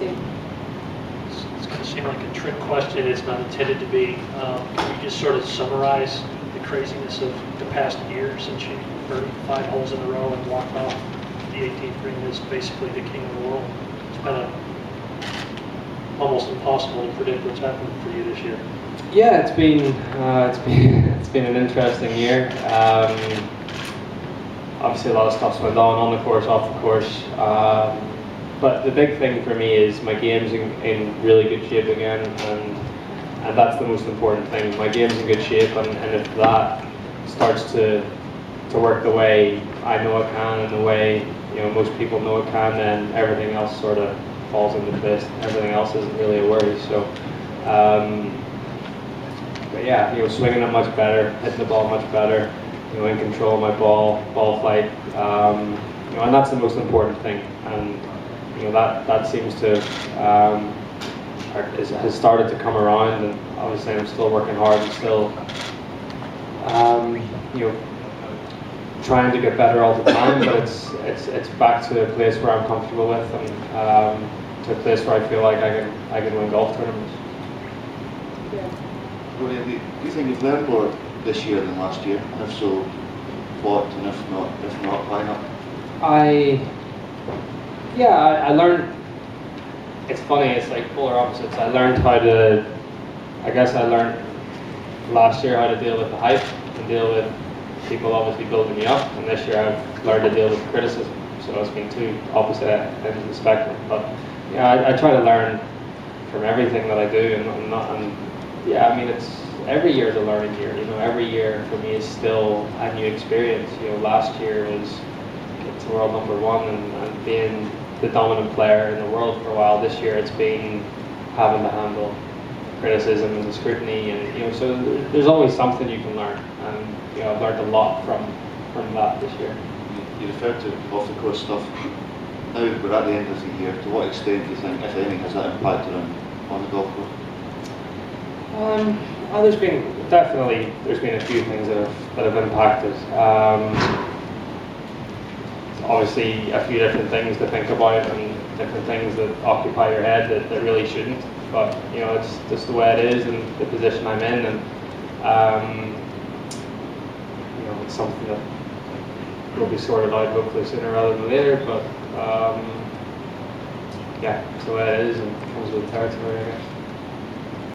team? It's going to seem like a trick question. It's not intended to be. Can you just sort of summarize the craziness of the past year since you birdied 5 holes in a row and walked off the 18th green as basically the king of the world? It's been almost impossible to predict what's happening for you this year. Yeah, it's been an interesting year. Obviously, a lot of stuff's went on the course, off the course. But the big thing for me is my game's in really good shape again, and that's the most important thing. My game's in good shape, and if that starts to work the way I know it can, and the way most people know it can, then everything else sort of falls into place. Everything else isn't really a worry. So, but yeah, swinging it much better, hitting the ball much better, in control of my ball flight, and that's the most important thing. And that seems to has started to come around. And obviously, I'm still working hard and still, trying to get better all the time. But it's back to a place where I'm comfortable with, and to a place where I feel like I can win golf tournaments. Yeah. Rory, do you think you've learned more this year than last year? And if so, what? And if not, why not? I learned. It's funny. It's like polar opposites. I learned last year how to deal with the hype and deal with people obviously building me up, and this year I've learned to deal with criticism. So it's been two opposite ends of the spectrum. But I try to learn from everything that I do, it's every year is a learning year. Every year for me is still a new experience. Last year was it's world number 1 and being the dominant player in the world for a while. This year it's been having to handle criticism and the scrutiny, and so there's always something you can learn, and I've learned a lot from that this year. You referred to off the course stuff. Now we're at the end of the year. To what extent do you think, if any, has that impacted on the golf course? There's been a few things that have impacted. Obviously, a few different things to think about and different things that occupy your head that really shouldn't. But it's just the way it is and the position I'm in, and it's something that will be sorted out hopefully sooner rather than later. But it's the way it is, and it comes with the territory, I guess.